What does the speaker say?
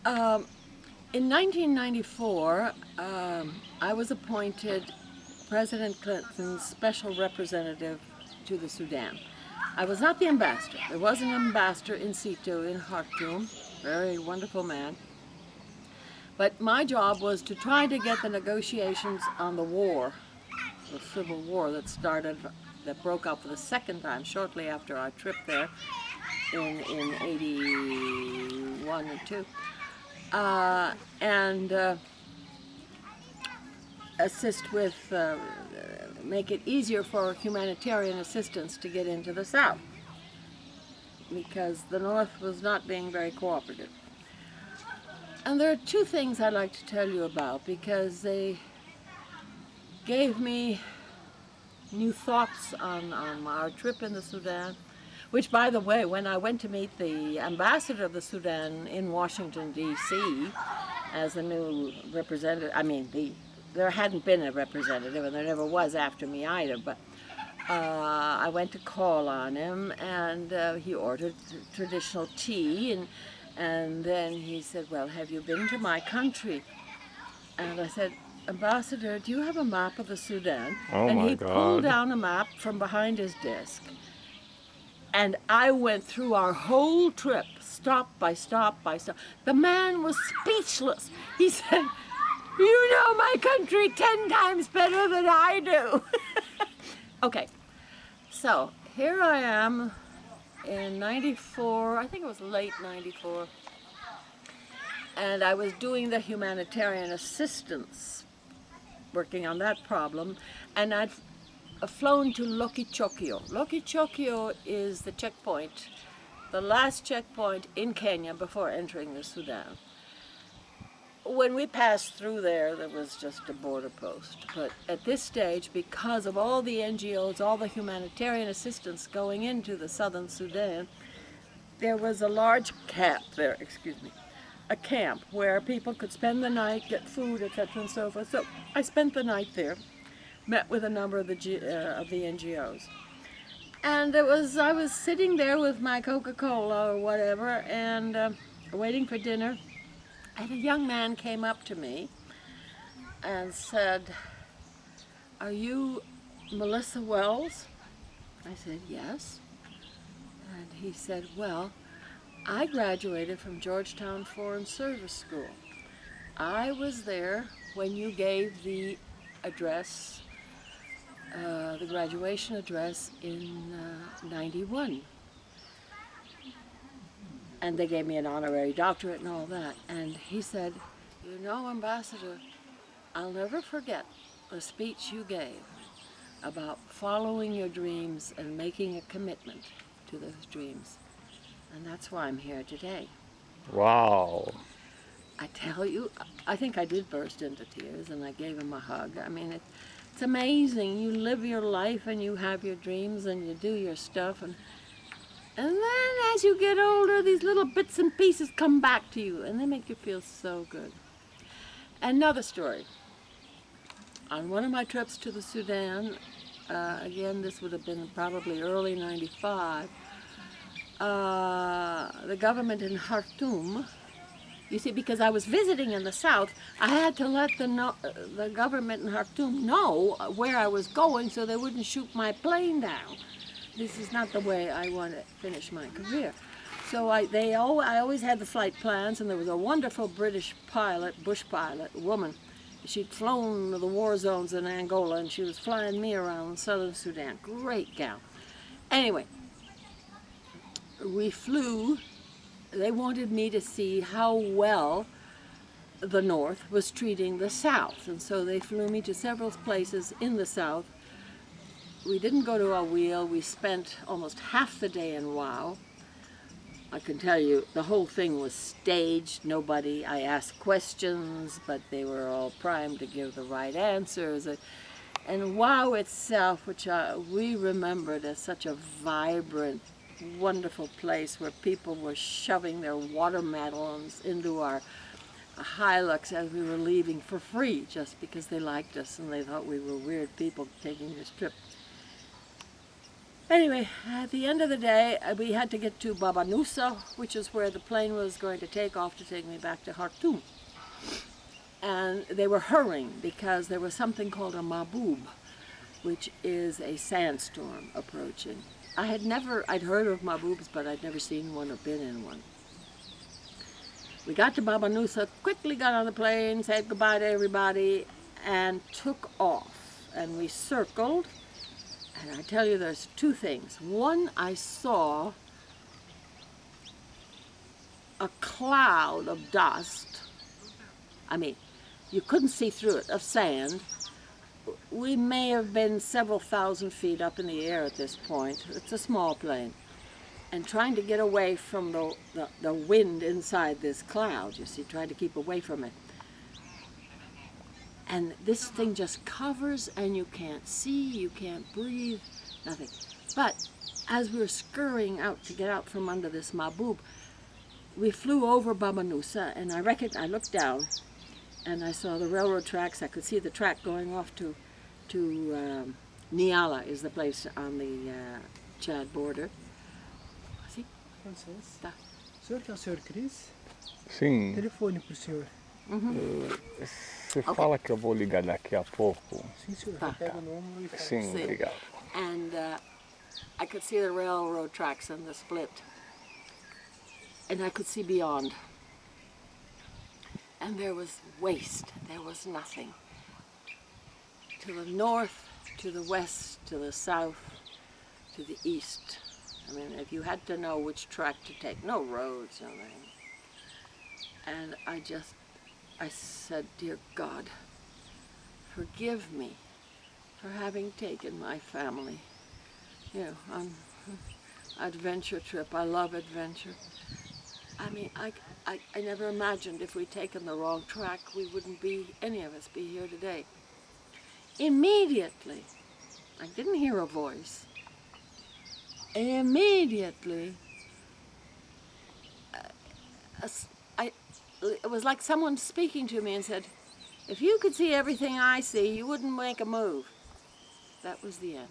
Um, in 1994, I was appointed President Clinton's special representative to the Sudan. I was not the ambassador. There was an ambassador in situ in Khartoum, very wonderful man. But my job was to try to get the negotiations on the war, the civil war that broke out for the second time shortly after our trip there in 81 and 2. And assist with, make it easier for humanitarian assistance to get into the South because the North was not being very cooperative. And there are two things I'd like to tell you about because they gave me new thoughts on our trip in the Sudan, which, by the way, when I went to meet the ambassador of the Sudan in Washington, D.C., as a new representative, there hadn't been a representative, and there never was after me either, but I went to call on him, and he ordered traditional tea, and then he said, well, have you been to my country? And I said, Ambassador, do you have a map of the Sudan? Oh And my he pulled God. down a map from behind his desk. And I went through our whole trip, stop by stop by stop. The man was speechless. He said, you know my country 10 times better than I do. Okay, so here I am in 94, I think it was late 94, and I was doing the humanitarian assistance, working on that problem, and I'd flown to Lokichokio. Lokichokio is the checkpoint, the last checkpoint in Kenya before entering the Sudan. When we passed through there, there was just a border post. But at this stage, because of all the NGOs, all the humanitarian assistance going into the southern Sudan, there was a large camp there, a camp where people could spend the night, get food, etc. and so forth. So I spent the night there, met with a number of the NGOs. And I was sitting there with my Coca-Cola or whatever and waiting for dinner. And a young man came up to me and said, are you Melissa Wells? I said, yes. And he said, well, I graduated from Georgetown Foreign Service School. I was there when you gave the address, the graduation address in 91. And they gave me an honorary doctorate and all that. And he said, you know, Ambassador, I'll never forget the speech you gave about following your dreams and making a commitment to those dreams. And that's why I'm here today. Wow. I tell you, I think I did burst into tears and I gave him a hug. I mean, it's amazing. You live your life and you have your dreams and you do your stuff. And then as you get older, these little bits and pieces come back to you and they make you feel so good. Another story. On one of my trips to the Sudan, again, this would have been probably early 95, the government in Khartoum, you see, because I was visiting in the south, I had to let the government in Khartoum know where I was going so they wouldn't shoot my plane down. This is not the way I want to finish my career. So I always had the flight plans, and there was a wonderful British pilot, bush pilot, woman. She'd flown the war zones in Angola, and she was flying me around southern Sudan. Great gal. Anyway, we flew. They wanted me to see how well the North was treating the South, and so they flew me to several places in the South. We didn't go to Awil. We spent almost half the day in Wow. I can tell you, the whole thing was staged. I asked questions, but they were all primed to give the right answers. And Wow itself, which we remembered as such a vibrant, wonderful place where people were shoving their watermelons into our Hilux as we were leaving for free, just because they liked us and they thought we were weird people taking this trip. Anyway, at the end of the day, we had to get to Baba Nusa, which is where the plane was going to take off to take me back to Khartoum. And they were hurrying because there was something called a maboob, which is a sandstorm approaching. I'd heard of maboobs, but I'd never seen one or been in one. We got to Baba Nusa, quickly got on the plane, said goodbye to everybody, and took off. And we circled, and I tell you, there's two things. One, I saw a cloud of dust. I mean, you couldn't see through it, of sand. We may have been several thousand feet up in the air at this point. It's a small plane. And trying to get away from the wind inside this cloud, you see, trying to keep away from it. And this thing just covers and you can't see, you can't breathe, nothing. But as we were scurrying out to get out from under this maboob, we flew over Baba Nusa, and I looked down and I saw the railroad tracks. I could see the track going off to Niala is the place on the Chad border. See? Francês. Tá. O senhor que é o senhor Cris? Sim, Telefone pro senhor. você fala que eu vou ligar daqui a pouco. Sim, senhor. Tá. Pega o número e fala. Sim, Sim. obrigado. And I could see the railroad tracks and the split. And I could see beyond. And there was waste, there was nothing. To the north, to the west, to the south, to the east. I mean, if you had to know which track to take, no roads, nothing. And I said, dear God, forgive me for having taken my family, you know, on an adventure trip. I love adventure. I mean, I never imagined if we'd taken the wrong track, we wouldn't any of us be here today. Immediately, I didn't hear a voice. Immediately, it was like someone speaking to me and said, if you could see everything I see, you wouldn't make a move. That was the end.